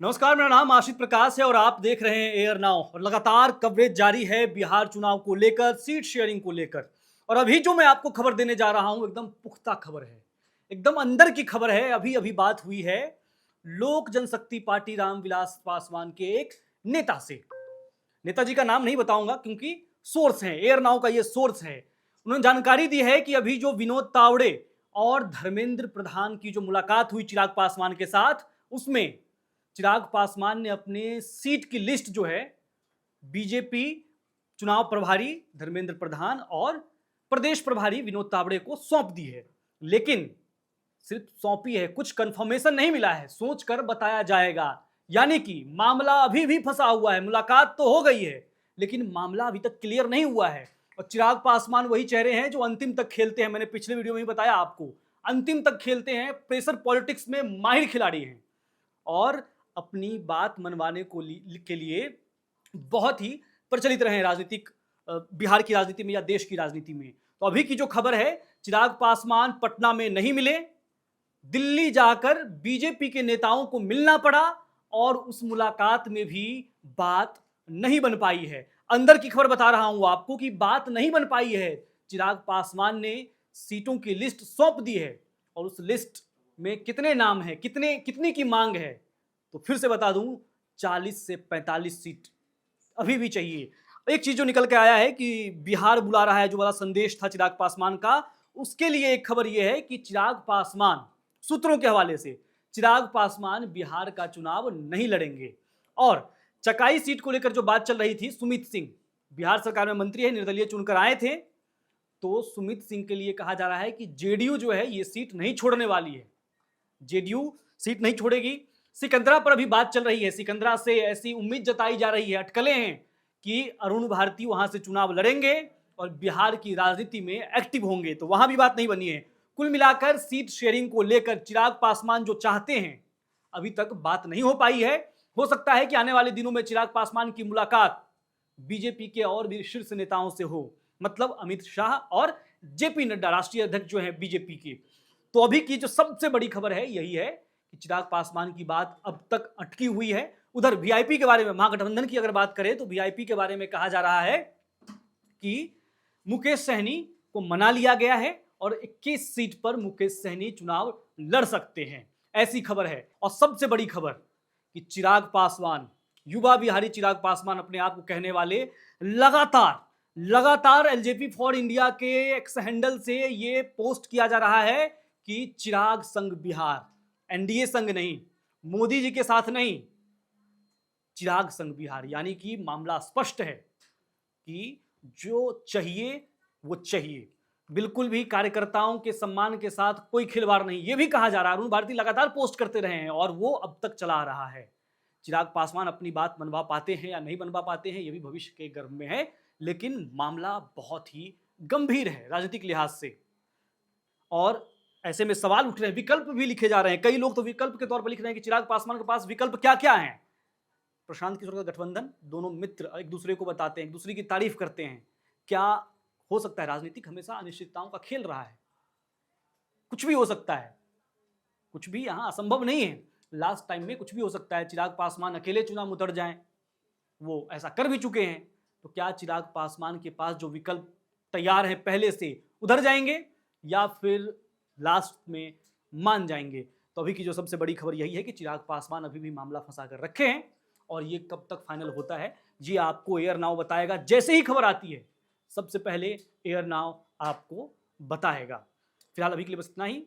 नमस्कार, मेरा नाम आशित प्रकाश है और आप देख रहे हैं एयर नाउ। और लगातार कवरेज जारी है बिहार चुनाव को लेकर, सीट शेयरिंग को लेकर। और अभी जो मैं आपको खबर देने जा रहा हूं एकदम पुख्ता खबर है, एकदम अंदर की खबर है। अभी अभी बात हुई है लोक जनशक्ति पार्टी रामविलास पासवान के एक नेता से। नेताजी का नाम नहीं बताऊंगा क्योंकि सोर्स है, एयर नाउ का ये सोर्स है। उन्होंने जानकारी दी है कि अभी जो विनोद तावड़े और धर्मेंद्र प्रधान की जो मुलाकात हुई चिराग पासवान के साथ, उसमें चिराग पासवान ने अपने सीट की लिस्ट जो है बीजेपी चुनाव प्रभारी धर्मेंद्र प्रधान और प्रदेश प्रभारी विनोद तावड़े को सौंप दी है। लेकिन सिर्फ सौंपी है, कुछ कंफर्मेशन नहीं मिला है, सोचकर बताया जाएगा। यानी कि मामला अभी भी फंसा हुआ है। मुलाकात तो हो गई है लेकिन मामला अभी तक क्लियर नहीं हुआ है। और चिराग पासवान वही चेहरे हैं जो अंतिम तक खेलते हैं। मैंने पिछले वीडियो में ही बताया आपको, अंतिम तक खेलते हैं, प्रेशर पॉलिटिक्स में माहिर खिलाड़ी हैं और अपनी बात मनवाने के लिए बहुत ही प्रचलित रहे राजनीतिक बिहार की राजनीति में या देश की राजनीति में। तो अभी की जो खबर है, चिराग पासवान पटना में नहीं मिले, दिल्ली जाकर बीजेपी के नेताओं को मिलना पड़ा और उस मुलाकात में भी बात नहीं बन पाई है। अंदर की खबर बता रहा हूं आपको कि बात नहीं बन पाई है। चिराग पासवान ने सीटों की लिस्ट सौंप दी है और उस लिस्ट में कितने नाम हैं, कितनी की मांग है, तो फिर से बता दूं 40 से 45 सीट अभी भी चाहिए। एक चीज जो निकल के आया है कि बिहार बुला रहा है, जो वाला संदेश था चिराग पासवान का, उसके लिए एक खबर यह है कि चिराग पासवान, सूत्रों के हवाले से, चिराग पासवान बिहार का चुनाव नहीं लड़ेंगे। और चकाई सीट को लेकर जो बात चल रही थी, सुमित सिंह बिहार सरकार में मंत्री है, निर्दलीय चुनकर आए थे, तो सुमित सिंह के लिए कहा जा रहा है कि जेडीयू जो है ये सीट नहीं छोड़ने वाली है, जेडीयू सीट नहीं छोड़ेगी। सिकंदरा पर अभी बात चल रही है, सिकंदरा से ऐसी उम्मीद जताई जा रही है, अटकलें हैं कि अरुण भारती वहां से चुनाव लड़ेंगे और बिहार की राजनीति में एक्टिव होंगे, तो वहां भी बात नहीं बनी है। कुल मिलाकर सीट शेयरिंग को लेकर चिराग पासवान जो चाहते हैं, अभी तक बात नहीं हो पाई है। हो सकता है कि आने वाले दिनों में चिराग पासवान की मुलाकात बीजेपी के और भी शीर्ष नेताओं से हो, मतलब अमित शाह और जेपी नड्डा, राष्ट्रीय अध्यक्ष जो है बीजेपी के। तो अभी की जो सबसे बड़ी खबर है यही है कि चिराग पासवान की बात अब तक अटकी हुई है। उधर वीआईपी के बारे में, महागठबंधन की अगर बात करें तो वीआईपी के बारे में कहा जा रहा है कि मुकेश सहनी को मना लिया गया है और 21 सीट पर मुकेश सहनी चुनाव लड़ सकते हैं, ऐसी खबर है। और सबसे बड़ी खबर कि चिराग पासवान, युवा बिहारी चिराग पासवान अपने आप को कहने वाले, लगातार एलजेपी फॉर इंडिया के एक्स हैंडल से ये पोस्ट किया जा रहा है कि चिराग संग बिहार, एनडीए संग नहीं, मोदी जी के साथ नहीं, चिराग संग बिहार। यानी कि मामला स्पष्ट है कि जो चाहिए वो चाहिए, बिल्कुल भी कार्यकर्ताओं के सम्मान के साथ कोई खिलवाड़ नहीं। ये भी कहा जा रहा है, अरुण भारती लगातार पोस्ट करते रहे हैं और वो अब तक चला आ रहा है। चिराग पासवान अपनी बात मनवा पाते हैं या नहीं मनवा पाते हैं, ये भी भविष्य के गर्भ में है, लेकिन मामला बहुत ही गंभीर है राजनीतिक लिहाज से। और ऐसे में सवाल उठ रहे हैं, विकल्प भी लिखे जा रहे हैं। कई लोग तो विकल्प के तौर पर लिख रहे हैं कि चिराग पासवान के पास विकल्प क्या क्या हैं। प्रशांत किशोर का गठबंधन, दोनों मित्र एक दूसरे को बताते हैं, एक दूसरे की तारीफ करते हैं। क्या हो सकता है? राजनीतिक हमेशा अनिश्चितताओं का खेल रहा है, कुछ भी हो सकता है, कुछ भी यहां असंभव नहीं है। लास्ट टाइम में कुछ भी हो सकता है, चिराग पासवान अकेले चुनाव उतर जाएं, वो ऐसा कर भी चुके हैं। तो क्या चिराग पासवान के पास जो विकल्प तैयार है पहले से, उधर जाएंगे या फिर लास्ट में मान जाएंगे? तो अभी की जो सबसे बड़ी खबर यही है कि चिराग पासवान अभी भी मामला फंसा कर रखे हैं और ये कब तक फाइनल होता है जी आपको एयर नाउ बताएगा। जैसे ही खबर आती है सबसे पहले एयर नाउ आपको बताएगा। फिलहाल अभी के लिए बस इतना ही।